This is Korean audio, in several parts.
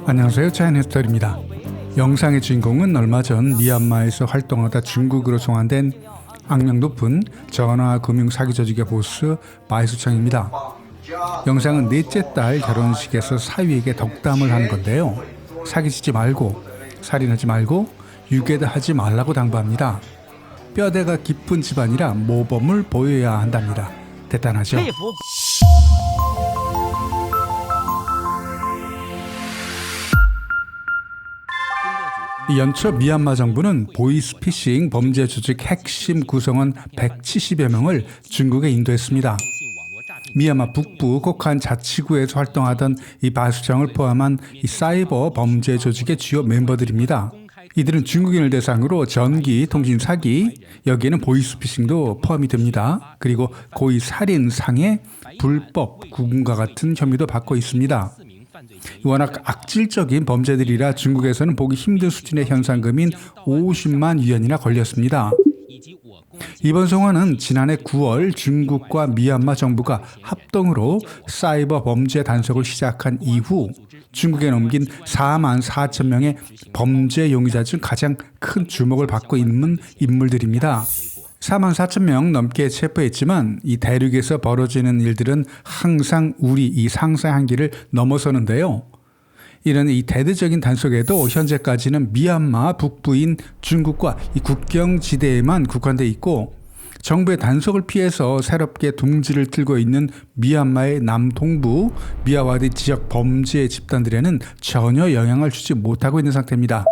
안녕하세요, 차이니스터입니다. 영상의 주인공은 얼마 전 미얀마에서 활동하다 중국으로 송환된 악명 높은 전화 금융 사기 조직의 보스 마이수청입니다. 영상은 넷째 딸 결혼식에서 사위에게 덕담을 하는 건데요. 사기치지 말고, 살인하지 말고, 유괴도 하지 말라고 당부합니다. 뼈대가 깊은 집안이라 모범을 보여야 한답니다. 대단하죠? 연초 미얀마 정부는 보이스피싱 범죄 조직 핵심 구성원 170여 명을 중국에 인도했습니다. 미얀마 북부 코칸 자치구에서 활동하던 이 마수청을 포함한 이 사이버 범죄 조직의 주요 멤버들입니다. 이들은 중국인을 대상으로 전기, 통신 사기, 여기에는 보이스피싱도 포함이 됩니다. 그리고 고의 살인, 상해, 불법 구금과 같은 혐의도 받고 있습니다. 워낙 악질적인 범죄들이라 중국에서는 보기 힘든 수준의 현상금인 50만 위안이나 걸렸습니다. 이번 송환은 지난해 9월 중국과 미얀마 정부가 합동으로 사이버 범죄 단속을 시작한 이후 중국에 넘긴 4만 4천 명의 범죄 용의자 중 가장 큰 주목을 받고 있는 인물들입니다. 4만 4천 명 넘게 체포했지만 이 대륙에서 벌어지는 일들은 항상 우리 이 상상 한계를 넘어서는데요. 이런 이 대대적인 단속에도 현재까지는 미얀마 북부인 중국과 이 국경지대에만 국한돼 있고 정부의 단속을 피해서 새롭게 둥지를 틀고 있는 미얀마의 남동부 미야와디 지역 범죄 집단들에는 전혀 영향을 주지 못하고 있는 상태입니다.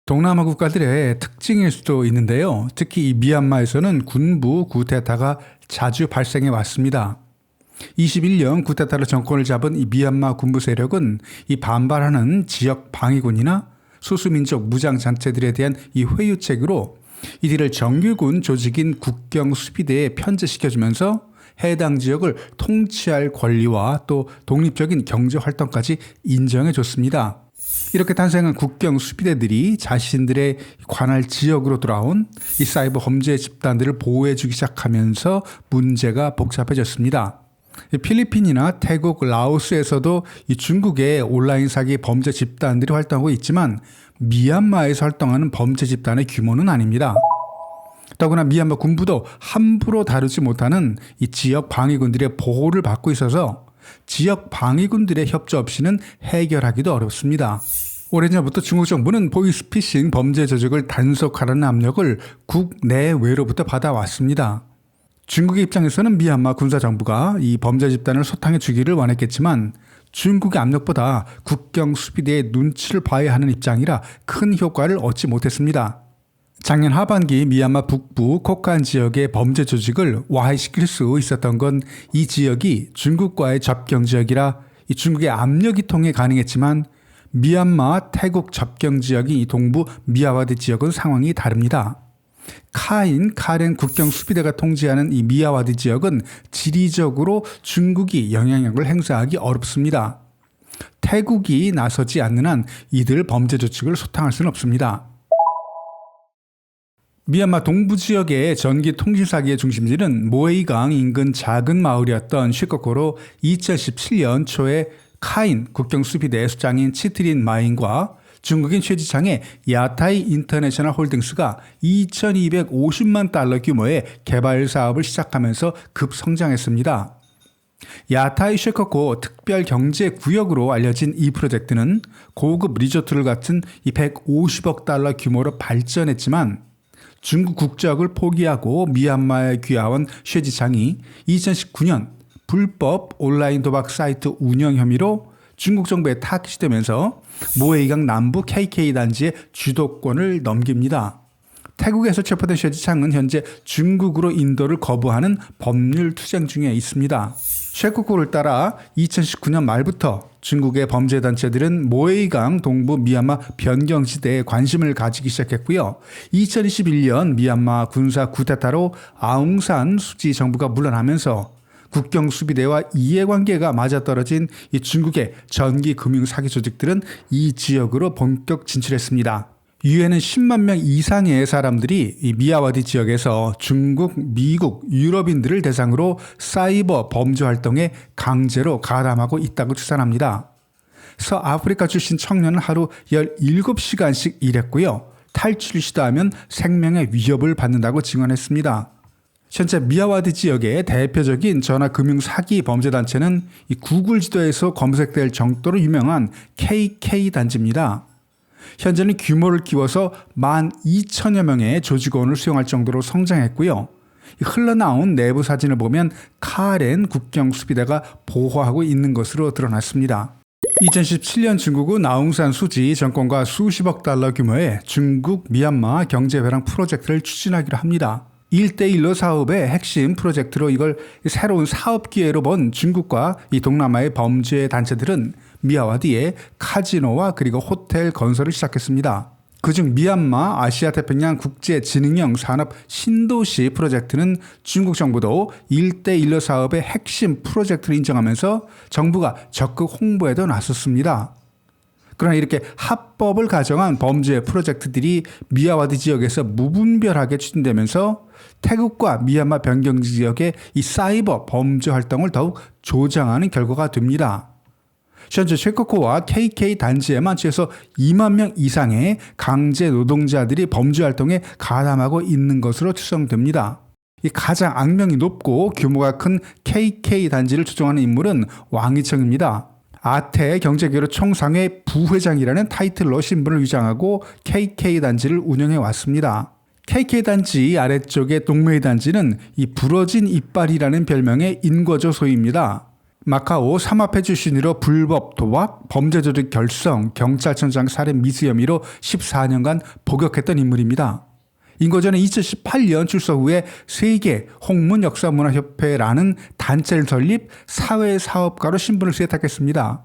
동남아 국가들의 특징일 수도 있는데요. 특히 이 미얀마에서는 군부 쿠데타가 자주 발생해 왔습니다. 21년 쿠데타로 정권을 잡은 이 미얀마 군부 세력은 이 반발하는 지역 방위군이나 소수민족 무장단체들에 대한 이 회유책으로 이들을 정규군 조직인 국경수비대에 편제시켜주면서 해당 지역을 통치할 권리와 또 독립적인 경제활동까지 인정해줬습니다. 이렇게 탄생한 국경 수비대들이 자신들의 관할 지역으로 돌아온 이 사이버 범죄 집단들을 보호해주기 시작하면서 문제가 복잡해졌습니다. 필리핀이나 태국, 라오스에서도 이 중국의 온라인 사기 범죄 집단들이 활동하고 있지만 미얀마에서 활동하는 범죄 집단의 규모는 아닙니다. 더구나 미얀마 군부도 함부로 다루지 못하는 이 지역 방위군들의 보호를 받고 있어서 지역 방위군들의 협조 없이는 해결하기도 어렵습니다. 오래전부터 중국 정부는 보이스피싱 범죄 조직을 단속하라는 압력을 국내외로부터 받아왔습니다. 중국의 입장에서는 미얀마 군사정부가 이 범죄 집단을 소탕해 주기를 원했겠지만 중국의 압력보다 국경 수비대의 눈치를 봐야 하는 입장이라 큰 효과를 얻지 못했습니다. 작년 하반기 미얀마 북부 코칸 지역의 범죄 조직을 와해시킬 수 있었던 건 이 지역이 중국과의 접경 지역이라 이 중국의 압력이 통해 가능했지만 미얀마 태국 접경 지역인 이 동부 미야와디 지역은 상황이 다릅니다. 카렌 국경 수비대가 통제하는 이 미야와디 지역은 지리적으로 중국이 영향력을 행사하기 어렵습니다. 태국이 나서지 않는 한 이들 범죄 조직을 소탕할 수는 없습니다. 미얀마 동부 지역의 전기 통신 사기의 중심지는 모에이강 인근 작은 마을이었던 슈코코로 2017년 초에 카인 국경 수비대 수장인 치트린 마인과 중국인 최지창의 야타이 인터내셔널 홀딩스가 2,250만 달러 규모의 개발 사업을 시작하면서 급성장했습니다. 야타이 슈코코 특별경제구역으로 알려진 이 프로젝트는 고급 리조트를 갖춘 150억 달러 규모로 발전했지만 중국 국적을 포기하고 미얀마에 귀화한 쉐지창이 2019년 불법 온라인 도박 사이트 운영 혐의로 중국 정부에 타깃되면서 모에이강 남부 KK 단지의 주도권을 넘깁니다. 태국에서 체포된 쉐지창은 현재 중국으로 인도를 거부하는 법률 투쟁 중에 있습니다. 쉐코코를 따라 2019년 말부터 중국의 범죄단체들은 모에이강 동부 미얀마 변경지대에 관심을 가지기 시작했고요. 2021년 미얀마 군사 쿠데타로 아웅산 수지 정부가 물러나면서 국경 수비대와 이해관계가 맞아떨어진 이 중국의 전기 금융 사기 조직들은 이 지역으로 본격 진출했습니다. 이후에는 10만 명 이상의 사람들이 이 미야와디 지역에서 중국, 미국, 유럽인들을 대상으로 사이버 범죄 활동에 강제로 가담하고 있다고 추산합니다. 서아프리카 출신 청년은 하루 17시간씩 일했고요. 탈출을 시도하면 생명의 위협을 받는다고 증언했습니다. 현재 미야와디 지역의 대표적인 전화금융 사기 범죄 단체는 이 구글 지도에서 검색될 정도로 유명한 KK 단지입니다. 현재는 규모를 키워서 12,000여 명의 조직원을 수용할 정도로 성장했고요. 흘러나온 내부 사진을 보면 카렌 국경수비대가 보호하고 있는 것으로 드러났습니다. 2017년 중국은 아웅산 수지 정권과 수십억 달러 규모의 중국 미얀마 경제회랑 프로젝트를 추진하기로 합니다. 1대1로 사업의 핵심 프로젝트로 이걸 새로운 사업 기회로 본 중국과 이 동남아의 범죄 단체들은 미야와디에 카지노와 그리고 호텔 건설을 시작했습니다. 그중 미얀마 아시아태평양 국제지능형 산업 신도시 프로젝트는 중국 정부도 1대1로 사업의 핵심 프로젝트를 인정하면서 정부가 적극 홍보에도 나섰습니다. 그러나 이렇게 합법을 가정한 범죄 프로젝트들이 미야와디 지역에서 무분별하게 추진되면서 태국과 미얀마 변경 지역의 이 사이버 범죄 활동을 더욱 조장하는 결과가 됩니다. 현재 쉐코코와 KK 단지에만 최소 2만 명 이상의 강제 노동자들이 범죄 활동에 가담하고 있는 것으로 추정됩니다. 이 가장 악명이 높고 규모가 큰 KK 단지를 추종하는 인물은 왕이청입니다. 아태 경제교류 총상회 부회장이라는 타이틀로 신분을 위장하고 KK 단지를 운영해 왔습니다. KK 단지 아래쪽의 동메이 단지는 이 부러진 이빨이라는 별명의 인거조 소유입니다. 마카오 삼합회 출신으로 불법 도박, 범죄 조직 결성, 경찰청장 살인 미수 혐의로 14년간 복역했던 인물입니다. 인거조는 2018년 출소 후에 세계 홍문역사문화협회라는 단체를 설립 사회사업가로 신분을 세탁했습니다.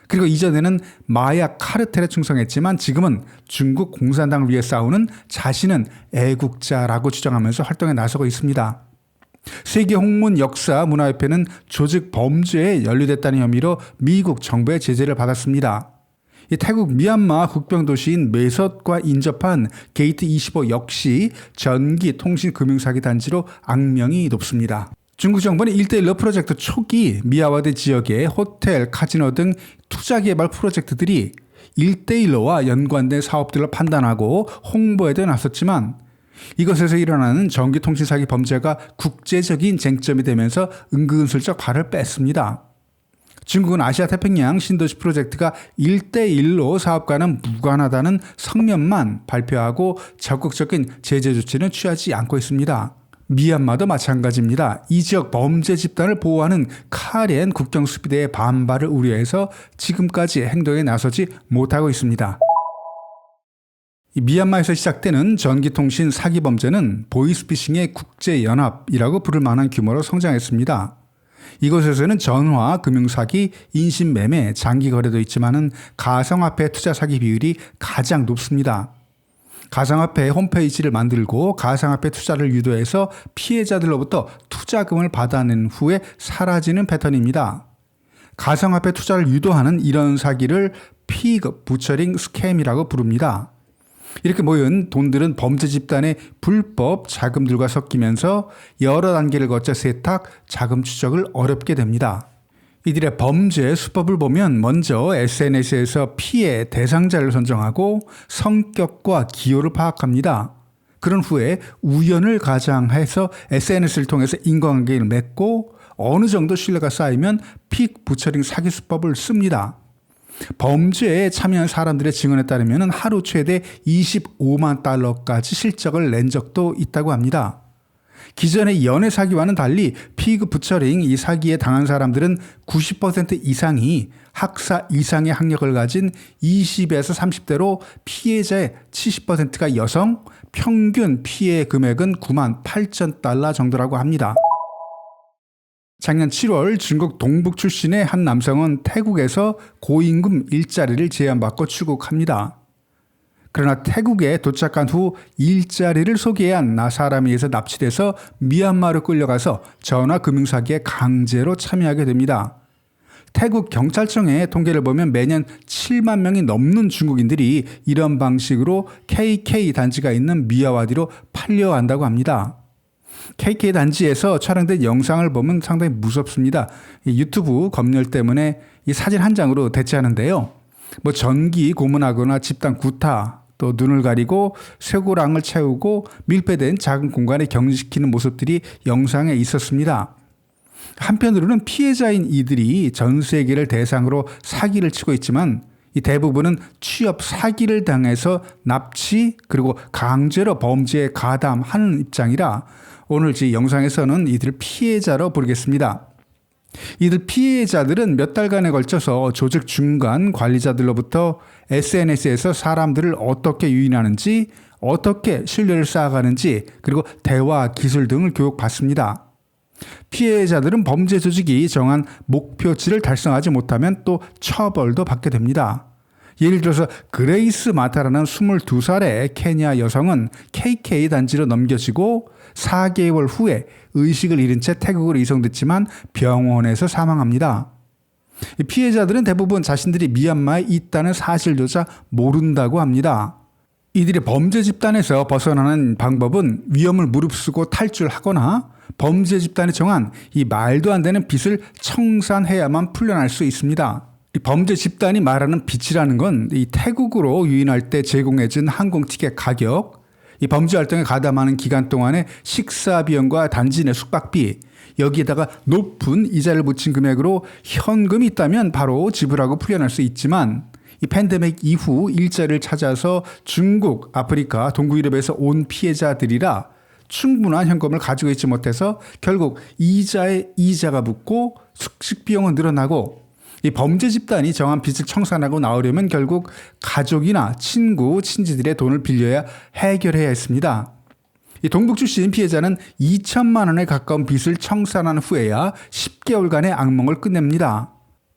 그리고 이전에는 마약 카르텔에 충성했지만 지금은 중국 공산당을 위해 싸우는 자신은 애국자라고 주장하면서 활동에 나서고 있습니다. 세계 홍문역사문화협회는 조직 범죄에 연루됐다는 혐의로 미국 정부의 제재를 받았습니다. 태국 미얀마 국병도시인 메섰과 인접한 게이트 25 역시 전기 통신 금융사기 단지로 악명이 높습니다. 중국 정부는 1대1로 프로젝트 초기 미야와디 지역의 호텔, 카지노 등 투자개발 프로젝트들이 1대1로와 연관된 사업들을 판단하고 홍보에도 나섰지만 이것에서 일어나는 전기통신 사기 범죄가 국제적인 쟁점이 되면서 은근슬쩍 발을 뺐습니다. 중국은 아시아태평양 신도시 프로젝트가 1대1로 사업과는 무관하다는 성명만 발표하고 적극적인 제재 조치는 취하지 않고 있습니다. 미얀마도 마찬가지입니다. 이 지역 범죄 집단을 보호하는 카렌 국경수비대의 반발을 우려해서 지금까지 행동에 나서지 못하고 있습니다. 미얀마에서 시작되는 전기통신 사기 범죄는 보이스피싱의 국제연합이라고 부를 만한 규모로 성장했습니다. 이곳에서는 전화, 금융사기, 인신매매, 장기거래도 있지만 가상화폐 투자 사기 비율이 가장 높습니다. 가상화폐 홈페이지를 만들고 가상화폐 투자를 유도해서 피해자들로부터 투자금을 받아낸 후에 사라지는 패턴입니다. 가상화폐 투자를 유도하는 이런 사기를 피그 부처링 스캠이라고 부릅니다. 이렇게 모인 돈들은 범죄 집단의 불법 자금들과 섞이면서 여러 단계를 거쳐 세탁, 자금 추적을 어렵게 됩니다. 이들의 범죄 수법을 보면 먼저 SNS에서 피해 대상자를 선정하고 성격과 기호를 파악합니다. 그런 후에 우연을 가장해서 SNS를 통해서 인과관계를 맺고 어느 정도 신뢰가 쌓이면 픽 부처링 사기 수법을 씁니다. 범죄에 참여한 사람들의 증언에 따르면 하루 최대 25만 달러까지 실적을 낸 적도 있다고 합니다. 기존의 연애 사기와는 달리 피그 부처링 이 사기에 당한 사람들은 90% 이상이 학사 이상의 학력을 가진 20에서 30대로 피해자의 70%가 여성, 평균 피해 금액은 9만 8천 달러 정도라고 합니다. 작년 7월 중국 동북 출신의 한 남성은 태국에서 고임금 일자리를 제안받고 출국합니다. 그러나 태국에 도착한 후 일자리를 소개한 사람에 의해서 납치돼서 미얀마로 끌려가서 전화금융사기에 강제로 참여하게 됩니다. 태국 경찰청의 통계를 보면 매년 7만 명이 넘는 중국인들이 이런 방식으로 KK 단지가 있는 미야와디로 팔려간다고 합니다. KK 단지에서 촬영된 영상을 보면 상당히 무섭습니다. 유튜브 검열 때문에 이 사진 한 장으로 대체하는데요. 전기 고문하거나 집단 구타, 또 눈을 가리고 쇠고랑을 채우고 밀폐된 작은 공간에 격리시키는 모습들이 영상에 있었습니다. 한편으로는 피해자인 이들이 전 세계를 대상으로 사기를 치고 있지만 이 대부분은 취업 사기를 당해서 납치 그리고 강제로 범죄에 가담하는 입장이라 오늘 이 영상에서는 이들 피해자로 부르겠습니다. 이들 피해자들은 몇 달간에 걸쳐서 조직 중간 관리자들로부터 SNS에서 사람들을 어떻게 유인하는지, 어떻게 신뢰를 쌓아가는지, 그리고 대화 기술 등을 교육받습니다. 피해자들은 범죄 조직이 정한 목표치를 달성하지 못하면 또 처벌도 받게 됩니다. 예를 들어서 그레이스 마타라는 22살의 케냐 여성은 KK 단지로 넘겨지고 4개월 후에 의식을 잃은 채 태국으로 이송됐지만 병원에서 사망합니다. 피해자들은 대부분 자신들이 미얀마에 있다는 사실조차 모른다고 합니다. 이들이 범죄 집단에서 벗어나는 방법은 위험을 무릅쓰고 탈출하거나 범죄 집단이 정한 이 말도 안 되는 빚을 청산해야만 풀려날 수 있습니다. 이 범죄 집단이 말하는 빚이라는 건 이 태국으로 유인할 때 제공해준 항공 티켓 가격, 이 범죄 활동에 가담하는 기간 동안의 식사 비용과 단지 내 숙박비, 여기에다가 높은 이자를 붙인 금액으로 현금이 있다면 바로 지불하고 풀려날 수 있지만 이 팬데믹 이후 일자리를 찾아서 중국, 아프리카, 동구 유럽에서 온 피해자들이라 충분한 현금을 가지고 있지 못해서 결국 이자에 이자가 붙고 숙식 비용은 늘어나고 이 범죄 집단이 정한 빚을 청산하고 나오려면 결국 가족이나 친구, 친지들의 돈을 빌려야 해결해야 했습니다. 이 동북 출신 피해자는 2천만 원에 가까운 빚을 청산한 후에야 10개월간의 악몽을 끝냅니다.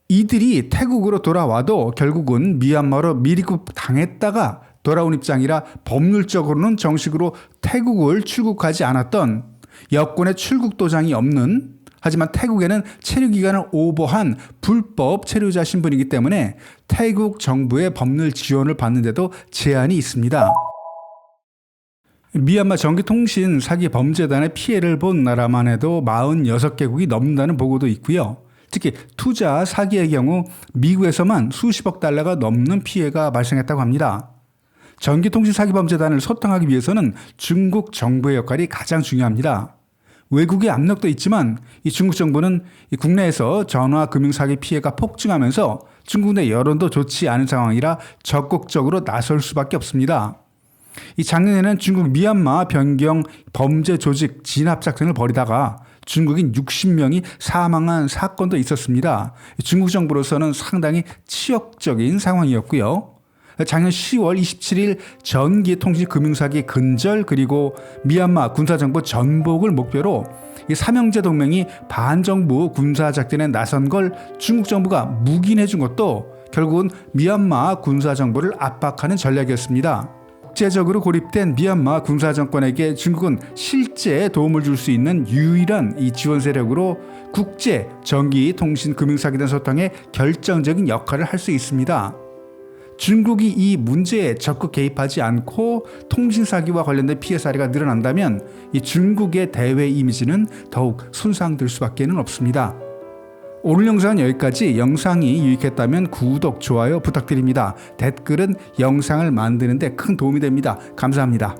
이들이 태국으로 돌아와도 결국은 미얀마로 미리급 당했다가 돌아온 입장이라 법률적으로는 정식으로 태국을 출국하지 않았던 여권에 출국 도장이 없는 하지만 태국에는 체류 기간을 오버한 불법 체류자 신분이기 때문에 태국 정부의 법률 지원을 받는데도 제한이 있습니다. 미얀마 전기통신 사기 범죄단의 피해를 본 나라만 해도 46개국이 넘는다는 보고도 있고요. 특히 투자 사기의 경우 미국에서만 수십억 달러가 넘는 피해가 발생했다고 합니다. 전기통신 사기 범죄단을 소탕하기 위해서는 중국 정부의 역할이 가장 중요합니다. 외국의 압력도 있지만 이 중국 정부는 이 국내에서 전화 금융 사기 피해가 폭증하면서 중국 내 여론도 좋지 않은 상황이라 적극적으로 나설 수밖에 없습니다. 이 작년에는 중국 미얀마 변경 범죄 조직 진압 작전을 벌이다가 중국인 60명이 사망한 사건도 있었습니다. 중국 정부로서는 상당히 치욕적인 상황이었고요. 작년 10월 27일 전기통신금융사기 근절 그리고 미얀마 군사정부 전복을 목표로 이 삼형제 동맹이 반정부 군사작전에 나선 걸 중국 정부가 묵인해 준 것도 결국은 미얀마 군사정부를 압박하는 전략이었습니다. 국제적으로 고립된 미얀마 군사정권에게 중국은 실제 도움을 줄 수 있는 유일한 이 지원 세력으로 국제 전기통신금융사기단 소탕에 결정적인 역할을 할 수 있습니다. 중국이 이 문제에 적극 개입하지 않고 통신사기와 관련된 피해 사례가 늘어난다면 이 중국의 대외 이미지는 더욱 손상될 수밖에 없습니다. 오늘 영상은 여기까지. 영상이 유익했다면 구독, 좋아요 부탁드립니다. 댓글은 영상을 만드는 데 큰 도움이 됩니다. 감사합니다.